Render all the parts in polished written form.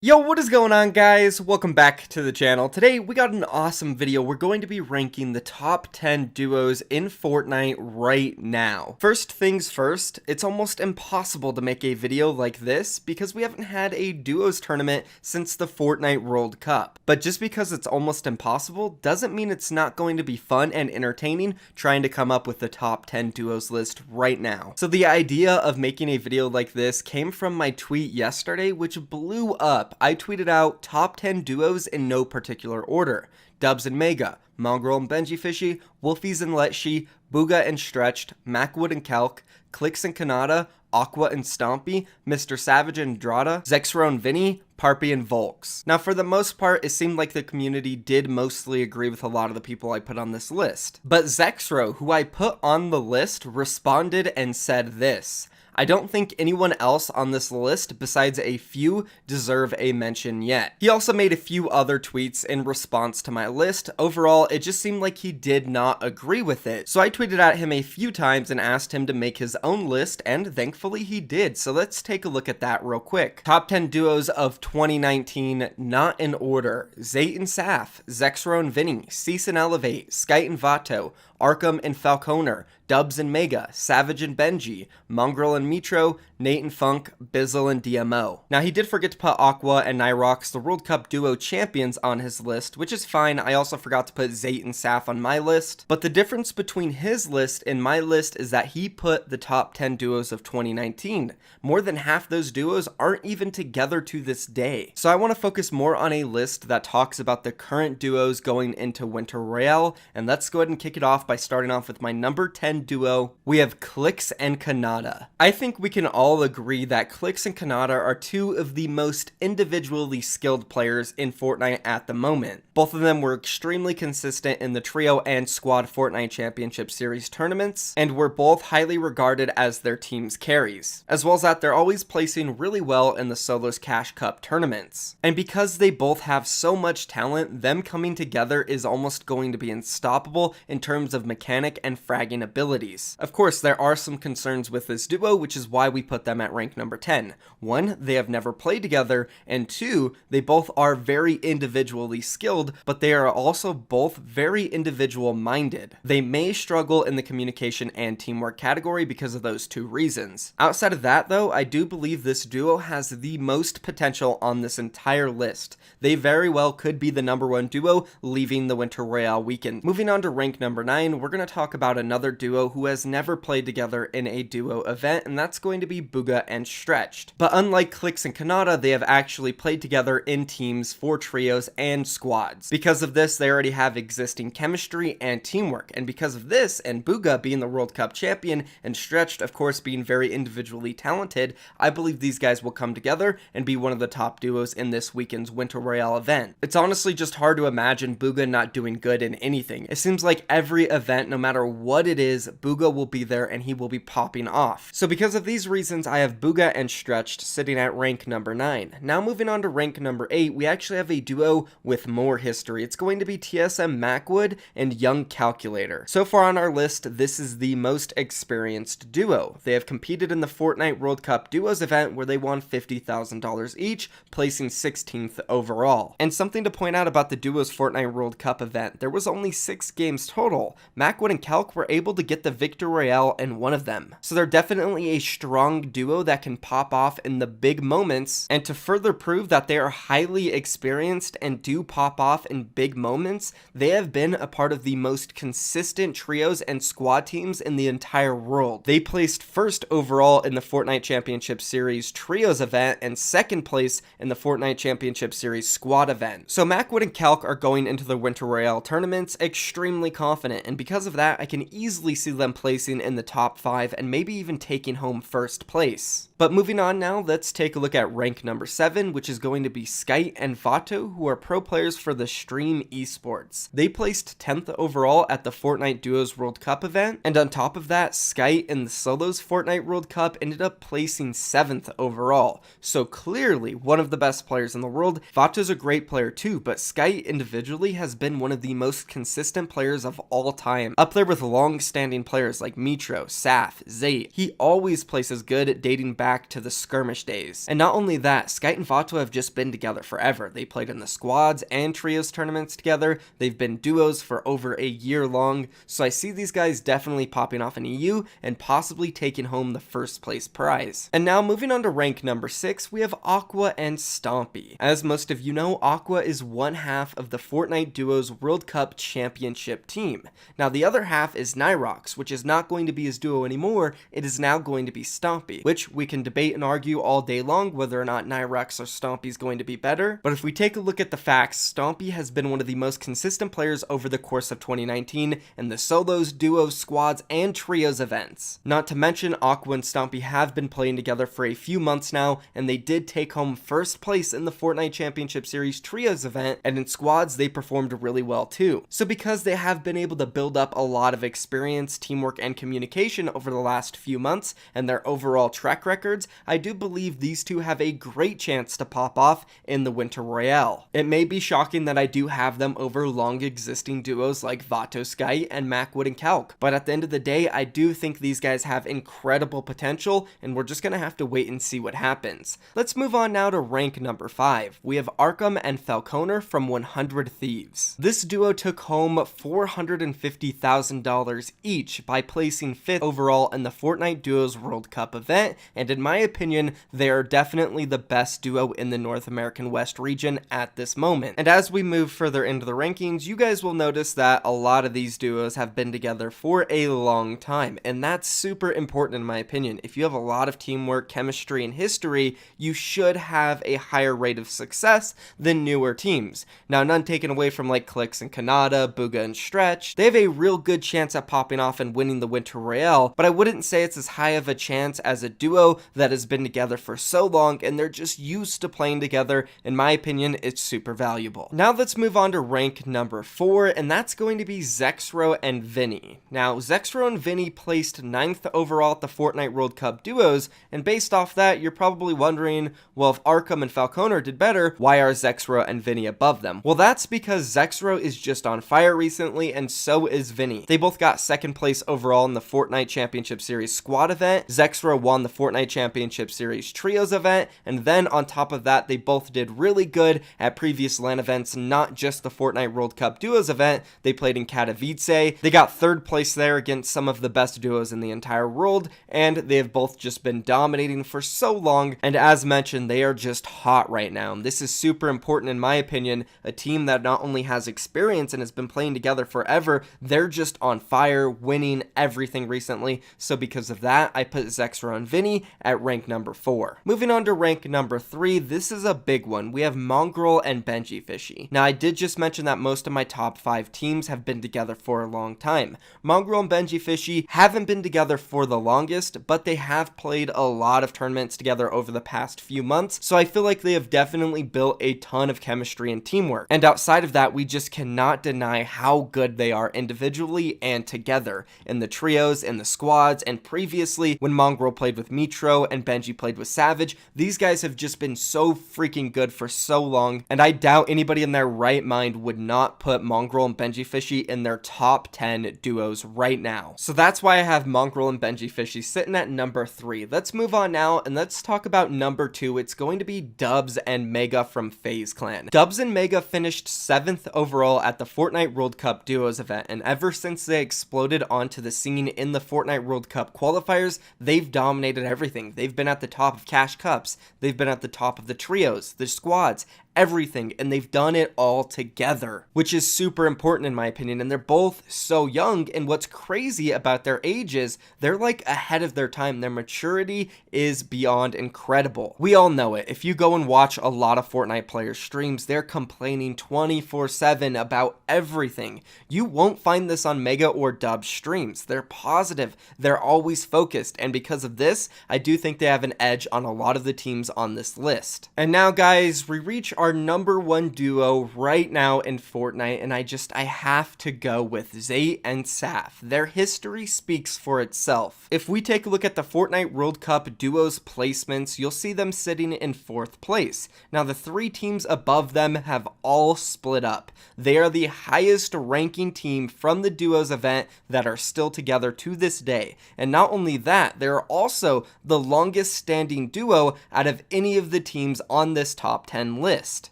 Yo, what is going on, guys? Welcome back to the channel. Today we got an awesome video. We're going to be ranking the top 10 duos in Fortnite right now. First things first, it's almost impossible to make a video like this because we haven't had a duos tournament since the Fortnite World Cup. But just because it's almost impossible doesn't mean it's not going to be fun and entertaining trying to come up with the top 10 duos list right now. So the idea of making a video like this came from my tweet yesterday, which blew up. I tweeted out top 10 duos in no particular order. Dubs and Mega, Mongrel and Benji Fishy, Wolfies and Letshi, Booga and Stretched, Macwood and Calc, Clicks and Caada, Aqua and Stompy, Mr. Savage and Drada, Zexro and Vinny, Parpy and Volks. Now, for the most part, it seemed like the community did mostly agree with a lot of the people I put on this list. But Zexro, who I put on the list, responded and said this: "I don't think anyone else on this list besides a few deserve a mention yet." He also made a few other tweets in response to my list. Overall, it just seemed like he did not agree with it. So I tweeted at him a few times and asked him to make his own list, and thankfully he did. So let's take a look at that real quick. Top 10 duos of 2019, not in order. Zayt and Saf, Zexro and Vinny, Cease and Elevate, Skite and Vato, Arkham and Falcone, Dubs and Mega, Savage and Benji, Mongrel and Mitro, Nate and Funk, Bizzle and DMO. Now, he did forget to put Aqua and Nyrox, the World Cup duo champions, on his list, which is fine. I also forgot to put Zayt and Saf on my list. But the difference between his list and my list is that he put the top 10 duos of 2019. More than half those duos aren't even together to this day. So I want to focus more on a list that talks about the current duos going into Winter Royale, and let's go ahead and kick it off by starting off with my number 10 duo. We have Clicks and Caada. I think we can all agree that Clicks and Caada are two of the most individually skilled players in Fortnite at the moment. Both of them were extremely consistent in the trio and squad Fortnite Championship Series tournaments, and were both highly regarded as their team's carries. As well as that, they're always placing really well in the Solos Cash Cup tournaments. And because they both have so much talent, them coming together is almost going to be unstoppable in terms of mechanic and fragging abilities. Of course, there are some concerns with this duo, which is why we put them at rank number 10. 1, they have never played together, and 2, they both are very individually skilled, but they are also both very individual minded. They may struggle in the communication and teamwork category because of those two reasons. Outside of that, though, I do believe this duo has the most potential on this entire list. They very well could be the number 1 duo leaving the Winter Royale weekend. Moving on to rank number 9, we're going to talk about another duo who has never played together in a duo event, and that's going to be Booga and Stretched. But unlike Clicks and Caada, they have actually played together in teams for trios and squads. Because of this, they already have existing chemistry and teamwork, and because of this, and Booga being the World Cup champion, and Stretched, of course, being very individually talented, I believe these guys will come together and be one of the top duos in this weekend's Winter Royale event. It's honestly just hard to imagine Booga not doing good in anything. It seems like every event, no matter what it is, Booga will be there and he will be popping off. So because of these reasons, I have Booga and Stretched sitting at rank number 9. Now moving on to rank number 8, we actually have a duo with more history. It's going to be TSM Macwood and Young Calculator. So far on our list, this is the most experienced duo. They have competed in the Fortnite World Cup Duos event where they won $50,000 each, placing 16th overall. And something to point out about the duo's Fortnite World Cup event, there was only 6 games total. Macwood and Calc were able to get the Victory Royale in one of them. So they're definitely a strong duo that can pop off in the big moments, and to further prove that they are highly experienced and do pop off in big moments, they have been a part of the most consistent trios and squad teams in the entire world. They placed first overall in the Fortnite Championship Series trios event and second place in the Fortnite Championship Series squad event. So Macwood and Calc are going into the Winter Royale tournaments extremely confident, and because of that, I can easily see them placing in the top 5 and maybe even taking home first place. But moving on now, let's take a look at rank number 7, which is going to be Skite and Vato, who are pro players for the Stream Esports. They placed 10th overall at the Fortnite Duos World Cup event, and on top of that, Skite in the Solos Fortnite World Cup ended up placing 7th overall. So clearly one of the best players in the world. Vato's a great player too, but Skite individually has been one of the most consistent players of all time, up there with long-standing players like Mitro, Saf, Zayt. He always places good dating back back to the skirmish days. And not only that, Skite and Vato have just been together forever. They played in the squads and trios tournaments together. They've been duos for over a year long, so I see these guys definitely popping off in EU and possibly taking home the first place prize. And now moving on to rank number 6, we have Aqua and Stompy. As most of you know, Aqua is one half of the Fortnite Duos World Cup Championship team. Now the other half is Nyrox, which is not going to be his duo anymore. It is now going to be Stompy, which we can debate and argue all day long whether or not Nyrox or Stompy is going to be better. But if we take a look at the facts, Stompy has been one of the most consistent players over the course of 2019 in the solos, duos, squads, and trios events. Not to mention, Aqua and Stompy have been playing together for a few months now, and they did take home first place in the Fortnite Championship Series trios event, and in squads they performed really well too. So because they have been able to build up a lot of experience, teamwork, and communication over the last few months, and their overall track records, I do believe these two have a great chance to pop off in the Winter Royale. It may be shocking that I do have them over long existing duos like Vato Skite and Macwood and Calc, but at the end of the day, I do think these guys have incredible potential, and we're just gonna have to wait and see what happens. Let's move on now to rank number 5. We have Arkham and Falcone from 100 Thieves. This duo took home $450,000 each by placing 5th overall in the Fortnite Duos World Cup event, and in my opinion, they are definitely the best duo in the North American West region at this moment. And as we move further into the rankings, you guys will notice that a lot of these duos have been together for a long time, and that's super important in my opinion. If you have a lot of teamwork, chemistry, and history, you should have a higher rate of success than newer teams. Now, none taken away from like Clicks and Caada, Booga and Stretch. They have a real good chance at popping off and winning the Winter Royale, but I wouldn't say it's as high of a chance as a duo that has been together for so long and they're just used to playing together. In my opinion, it's super valuable. Now let's move on to rank number 4, and that's going to be Zexro and Vinny. Now, Zexro and Vinny placed 9th overall at the Fortnite World Cup Duos, and based off that, you're probably wondering, well, if Arkham and Falcone did better, why are Zexro and Vinny above them? Well, that's because Zexro is just on fire recently, and so is Vinny. They both got 2nd place overall in the Fortnite Championship Series squad event. Zexro won the Fortnite Championship Series trios event, and then on top of that, they both did really good at previous LAN events, not just the Fortnite World Cup Duos event. They played in Caada. They got 3rd place there against some of the best duos in the entire world, and they have both just been dominating for so long, and as mentioned, they are just hot right now. This is super important in my opinion. A team that not only has experience and has been playing together forever, they're just on fire, winning everything recently, so because of that, I put Zexro and Vinny at rank number 4. Moving on to rank number 3, this is a big one. We have Mongrel and Benji Fishy. Now, I did just mention that most of my top 5 teams have been together for a long time. Mongrel and Benji Fishy haven't been together for the longest, but they have played a lot of tournaments together over the past few months, so I feel like they have definitely built a ton of chemistry and teamwork. And outside of that, we just cannot deny how good they are individually and together in the trios, in the squads, and previously when Mongrel played with Mitro and Benji played with Savage. These guys have just been so freaking good for so long, and I doubt anybody in their right mind would not put Mongrel and Benji Fishy in their top 10 duos right now. So that's why I have Mongrel and Benji Fishy sitting at number 3. Let's move on now and let's talk about number 2. It's going to be Dubs and Mega from FaZe Clan. Dubs and Mega finished 7th overall at the Fortnite World Cup Duos event, and ever since they exploded onto the scene in the Fortnite World Cup qualifiers, they've dominated everything. They've been at the top of Cash Cups, they've been at the top of the trios, the squads, everything, and they've done it all together, which is super important in my opinion. And they're both so young, and what's crazy about their ages, they're like ahead of their time. Their maturity is beyond incredible. We all know it. If you go and watch a lot of Fortnite players streams, they're complaining 24/7 about everything. You won't find this on Mega or Dub streams. They're positive, they're always focused, and because of this, I do think they have an edge on a lot of the teams on this list. And now guys, we reach our number one duo right now in Fortnite, and I have to go with Zayt and Saf. Their history speaks for itself. If we take a look at the Fortnite World Cup duos placements, you'll see them sitting in 4th place. Now, the 3 teams above them have all split up. They are the highest ranking team from the duos event that are still together to this day. And not only that, they're also the longest standing duo out of any of the teams on this top 10 list.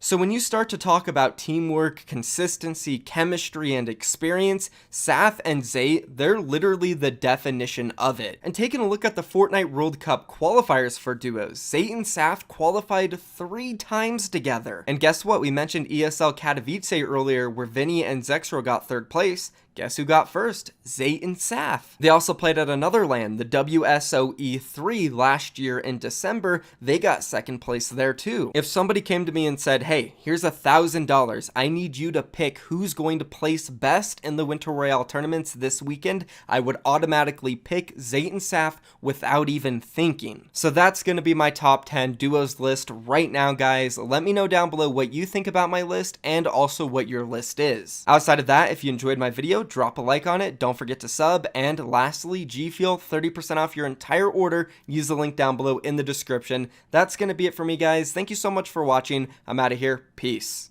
So when you start to talk about teamwork, consistency, chemistry, and experience, Saf and Zayt, they're literally the definition of it. And taking a look at the Fortnite World Cup qualifiers for duos, Zayt and Saf qualified 3 times together. And guess what? We mentioned ESL Katowice earlier, where Vinny and Zexro got 3rd place. Guess who got first? Zayt and Saf. They also played at another LAN, the WSOE3, last year in December. They got 2nd place there too. If somebody came to me and said, hey, here's $1,000, I need you to pick who's going to place best in the Winter Royale tournaments this weekend, I would automatically pick Zayt and Saf without even thinking. So that's going to be my top 10 duos list right now, guys. Let me know down below what you think about my list and also what your list is. Outside of that, if you enjoyed my video, drop a like on it, don't forget to sub, and lastly, G Fuel 30% off your entire order. Use the link down below in the description. That's going to be it for me, guys. Thank you so much for watching. I'm out of here. Peace.